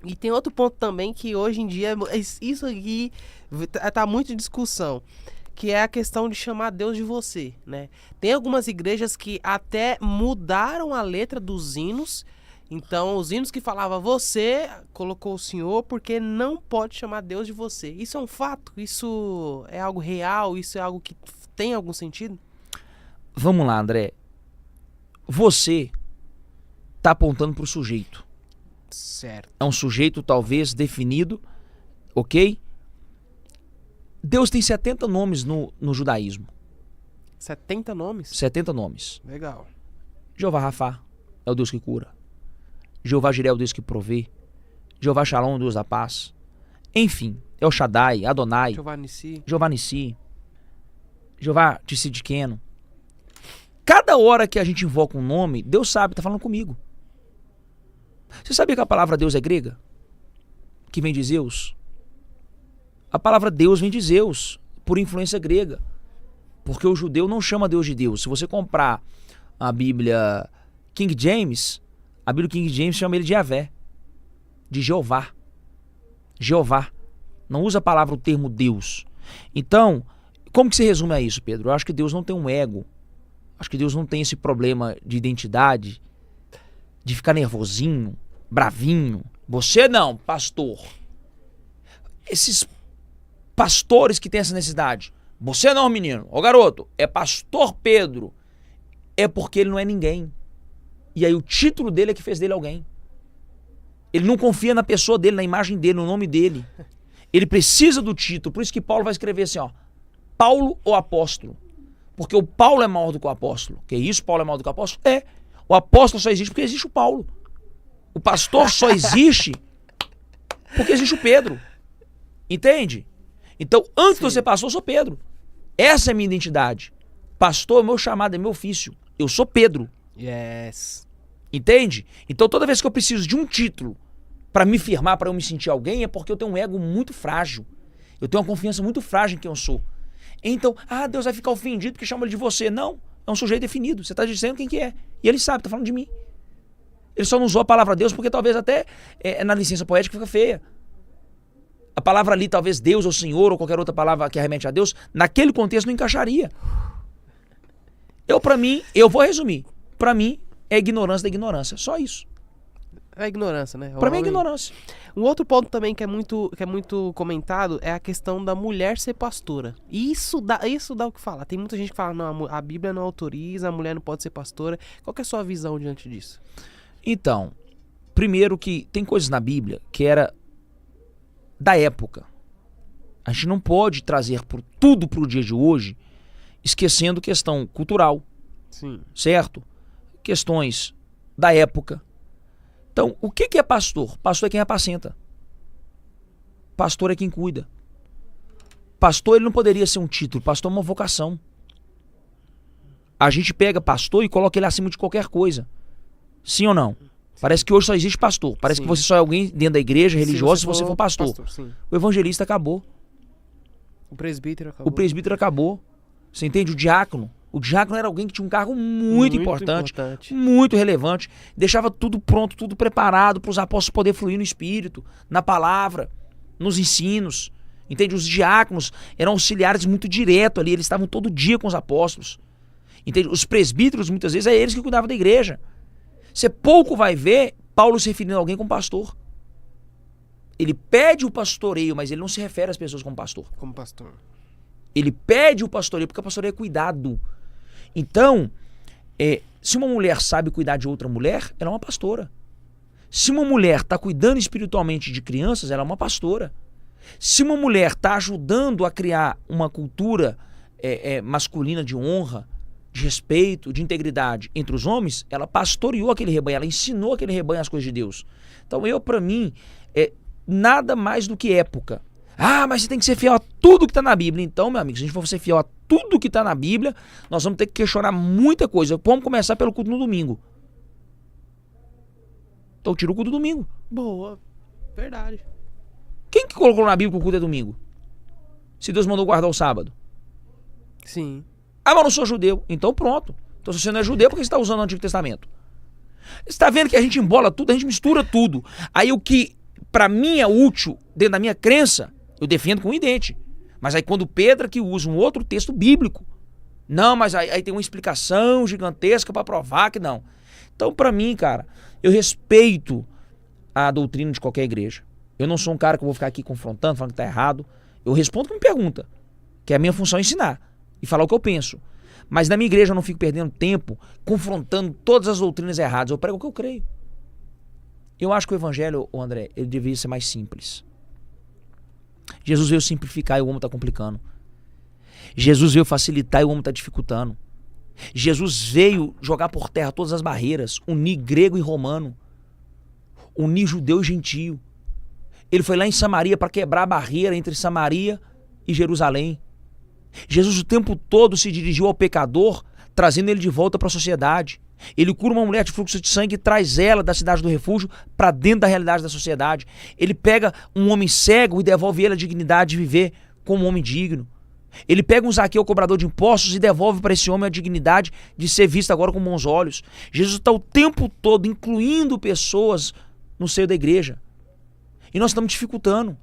E tem outro ponto também que hoje em dia, isso aqui tá muito em discussão, que é a questão de chamar Deus de você, né? Tem algumas igrejas que até mudaram a letra dos hinos. Então, os hinos que falava você, colocou o Senhor, porque não pode chamar Deus de você. Isso é um fato? Isso é algo real? Isso é algo que tem algum sentido? Vamos lá, André. Você tá apontando pro sujeito. Certo. É um sujeito talvez definido, ok? Deus tem 70 nomes no judaísmo. 70 nomes? 70 nomes. Legal. Jeová Rafá é o Deus que cura. Jeová Jireh é o Deus que provê. Jeová Shalom é o Deus da paz. Enfim, El Shaddai, Adonai, Jeová Nissi. Jeová Nissi, Jeová Tsidkenu. Cada hora que a gente invoca um nome, Deus sabe, tá falando comigo. Você sabia que a palavra Deus é grega? Que vem de Zeus? A palavra Deus vem de Zeus, por influência grega. Porque o judeu não chama Deus de Deus. Se você comprar a Bíblia King James, a Bíblia King James chama ele de Yahvé, de Jeová. Jeová. Não usa a palavra, o termo Deus. Então, como que se resume a isso, Pedro? Eu acho que Deus não tem um ego. Acho que Deus não tem esse problema de identidade, de ficar nervosinho, bravinho. Você não, pastor. Esses pastores que têm essa necessidade. Você não, menino. Ô, garoto, é pastor Pedro. É porque ele não é ninguém. E aí o título dele é que fez dele alguém. Ele não confia na pessoa dele, na imagem dele, no nome dele. Ele precisa do título. Por isso que Paulo vai escrever assim, ó. Paulo ou apóstolo. Porque o Paulo é maior do que o apóstolo. Que isso, Paulo é maior do que o apóstolo? É. O apóstolo só existe porque existe o Paulo. O pastor só existe porque existe o Pedro. Entende? Então, antes de você pastor, eu sou Pedro. Essa é a minha identidade. Pastor é meu chamado, é meu ofício. Eu sou Pedro. Yes. Entende? Então, toda vez que eu preciso de um título pra me firmar, pra eu me sentir alguém, é porque eu tenho um ego muito frágil. Eu tenho uma confiança muito frágil em quem eu sou. Então, Deus vai ficar ofendido porque chama ele de você. Não, é um sujeito definido. Você tá dizendo quem que é. E ele sabe, tá falando de mim. Ele só não usou a palavra Deus porque talvez até na licença poética fica feia. A palavra ali, talvez Deus ou Senhor ou qualquer outra palavra que arremete a Deus, naquele contexto não encaixaria. Pra mim, eu vou resumir. Pra mim, é ignorância da ignorância. Só isso. É ignorância, né? Pra mim é ignorância. Um outro ponto também que é muito comentado é a questão da mulher ser pastora. E isso dá o que falar. Tem muita gente que fala, não, a Bíblia não autoriza, a mulher não pode ser pastora. Qual que é a sua visão diante disso? Então, primeiro que tem coisas na Bíblia que era da época. A gente não pode trazer tudo pro dia de hoje, esquecendo questão cultural. Sim. Certo? Questões da época. Então, o que é pastor? Pastor é quem apacenta. Pastor é quem cuida. Pastor, ele não poderia ser um título. Pastor é uma vocação. A gente pega pastor e coloca ele acima de qualquer coisa. Sim ou não? Parece que hoje só existe pastor. Parece que você só é alguém dentro da igreja religiosa se você for pastor. O evangelista acabou. O presbítero acabou. O presbítero acabou. Você entende? O diácono. O diácono era alguém que tinha um cargo muito importante, muito relevante. Deixava tudo pronto, tudo preparado para os apóstolos poderem fluir no Espírito, na palavra, nos ensinos. Entende? Os diáconos eram auxiliares muito direto ali. Eles estavam todo dia com os apóstolos. Entende? Os presbíteros, muitas vezes, é eles que cuidavam da igreja. Você pouco vai ver Paulo se referindo a alguém como pastor. Ele pede o pastoreio, mas ele não se refere às pessoas como pastor. Como pastor. Ele pede o pastoreio, porque o pastoreio é cuidado. Então, se uma mulher sabe cuidar de outra mulher, ela é uma pastora. Se uma mulher está cuidando espiritualmente de crianças, ela é uma pastora. Se uma mulher está ajudando a criar uma cultura masculina de honra, de respeito, de integridade entre os homens, ela pastoreou aquele rebanho, ela ensinou aquele rebanho as coisas de Deus. Então, pra mim, nada mais do que época. Mas você tem que ser fiel a tudo que está na Bíblia. Então, meu amigo, se a gente for ser fiel a tudo que está na Bíblia, nós vamos ter que questionar muita coisa. Vamos começar pelo culto no domingo. Então, tira o culto do domingo. Boa. Verdade. Quem que colocou na Bíblia que o culto é domingo? Se Deus mandou guardar o sábado. Sim. Mas eu não sou judeu. Então, pronto. Então, se você não é judeu, por que você está usando o Antigo Testamento? Você está vendo que a gente embola tudo, a gente mistura tudo. Aí, o que pra mim é útil, dentro da minha crença, eu defendo com o dente. Mas aí quando Pedro que usa um outro texto bíblico, não, mas aí tem uma explicação gigantesca pra provar que não. Então pra mim, cara, eu respeito a doutrina de qualquer igreja. Eu não sou um cara que vou ficar aqui confrontando, falando que tá errado. Eu respondo quem me pergunta, que é a minha função ensinar e falar o que eu penso. Mas na minha igreja eu não fico perdendo tempo confrontando todas as doutrinas erradas. Eu prego o que eu creio. Eu acho que o evangelho, André, ele deveria ser mais simples. Jesus veio simplificar e o homem está complicando. Jesus veio facilitar e o homem está dificultando. Jesus veio jogar por terra todas as barreiras, unir grego e romano, unir judeu e gentio. Ele foi lá em Samaria para quebrar a barreira entre Samaria e Jerusalém. Jesus o tempo todo se dirigiu ao pecador, trazendo ele de volta para a sociedade. Ele cura uma mulher de fluxo de sangue e traz ela da cidade do refúgio para dentro da realidade da sociedade. Ele pega um homem cego e devolve ele a dignidade de viver como um homem digno. Ele pega um Zaqueu, cobrador de impostos, e devolve para esse homem a dignidade de ser visto agora com bons olhos. Jesus está o tempo todo incluindo pessoas no seio da igreja. E nós estamos dificultando.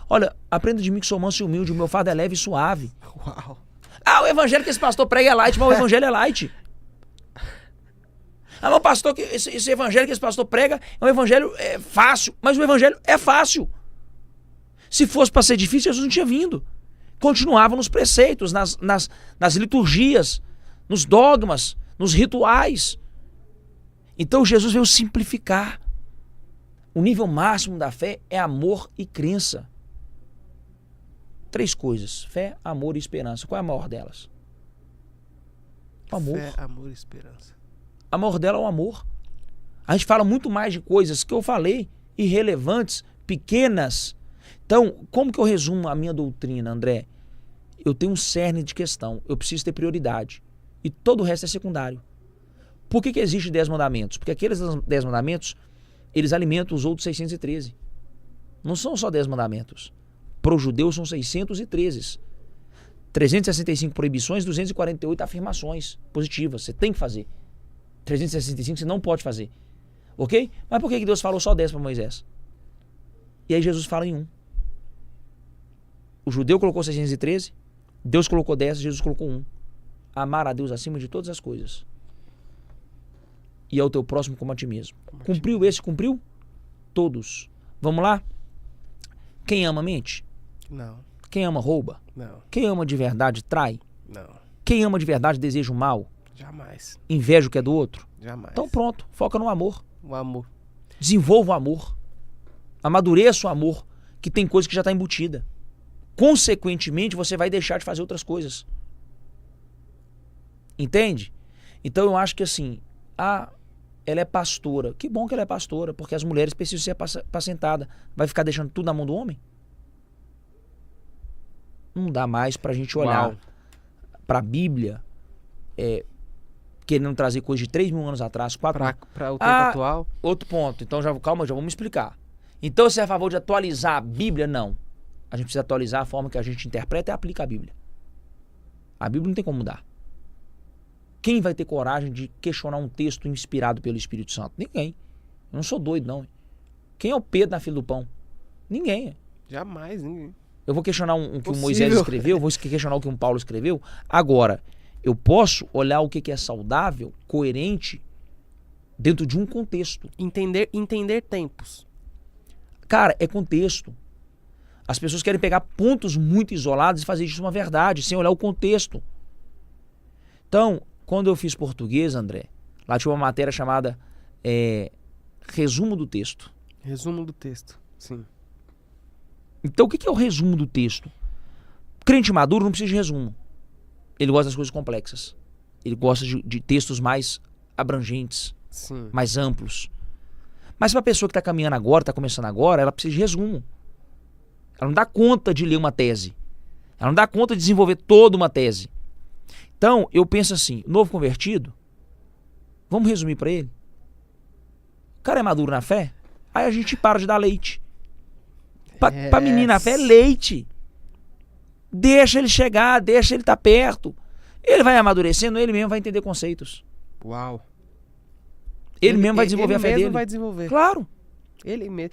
Olha, aprenda de mim que sou manso e humilde, o meu fardo é leve e suave. Uau. Ah, o evangelho que esse pastor prega é light, mas o evangelho é light. Ah, mas o pastor, esse evangelho que esse pastor prega é um evangelho fácil, mas o evangelho é fácil. Se fosse para ser difícil, Jesus não tinha vindo. Continuava nos preceitos, nas liturgias, nos dogmas, nos rituais. Então Jesus veio simplificar. O nível máximo da fé é amor e crença. 3 coisas: fé, amor e esperança. Qual é a maior delas? O amor. Fé, amor e esperança. A maior dela é o amor. A gente fala muito mais de coisas que eu falei, irrelevantes, pequenas. Então, como que eu resumo a minha doutrina, André? Eu tenho um cerne de questão. Eu preciso ter prioridade. E todo o resto é secundário. Por que existe 10 mandamentos? Porque aqueles 10 mandamentos, eles alimentam os outros 613. Não são só 10 mandamentos. Para o judeu são 613. 365 proibições, 248 afirmações positivas. Você tem que fazer. 365 você não pode fazer. Ok? Mas por que Deus falou só 10 para Moisés? E aí Jesus fala em 1. O judeu colocou 613, Deus colocou 10, Jesus colocou 1. Amar a Deus acima de todas as coisas. E ao teu próximo como a ti mesmo. Cumpriu esse? Cumpriu? Todos. Vamos lá? Quem ama mente? Não. Quem ama rouba? Não. Quem ama de verdade trai? Não. Quem ama de verdade deseja o mal? Jamais. Inveja o que é do outro? Jamais. Então pronto, foca no amor. O amor. Desenvolva o amor. Amadureça o amor, que tem coisa que já está embutida. Consequentemente, você vai deixar de fazer outras coisas. Entende? Então eu acho que assim, ela é pastora. Que bom que ela é pastora, porque as mulheres precisam ser apacentadas. Vai ficar deixando tudo na mão do homem? Não dá mais pra gente olhar pra Bíblia, querendo trazer coisa de 3.000 anos atrás, 4.000. Pra o tempo atual. Outro ponto. Então, calma, já vamos explicar. Então, você é a favor de atualizar a Bíblia? Não. A gente precisa atualizar a forma que a gente interpreta e aplica a Bíblia. A Bíblia não tem como mudar. Quem vai ter coragem de questionar um texto inspirado pelo Espírito Santo? Ninguém. Eu não sou doido, não. Quem é o Pedro na fila do pão? Ninguém. Jamais, ninguém. Eu vou questionar o que o Moisés escreveu, vou questionar o que um Paulo escreveu. Agora, eu posso olhar o que é saudável, coerente, dentro de um contexto. Entender tempos. Cara, é contexto. As pessoas querem pegar pontos muito isolados e fazer disso uma verdade, sem olhar o contexto. Então, quando eu fiz português, André, lá tinha uma matéria chamada resumo do texto. Resumo do texto, sim. Então, o que é o resumo do texto? Crente maduro não precisa de resumo. Ele gosta das coisas complexas. Ele gosta de textos mais abrangentes, sim, mais amplos. Mas para a pessoa que está caminhando agora, está começando agora, ela precisa de resumo. Ela não dá conta de ler uma tese. Ela não dá conta de desenvolver toda uma tese. Então, eu penso assim, novo convertido, vamos resumir para ele? O cara é maduro na fé? Aí a gente para de dar leite. Pra menina, a fé é leite. Deixa ele chegar, deixa ele estar perto. Ele vai amadurecendo, ele mesmo vai entender conceitos. Uau. Ele mesmo vai desenvolver a fé dele. Ele mesmo vai desenvolver. Claro. Ele mesmo.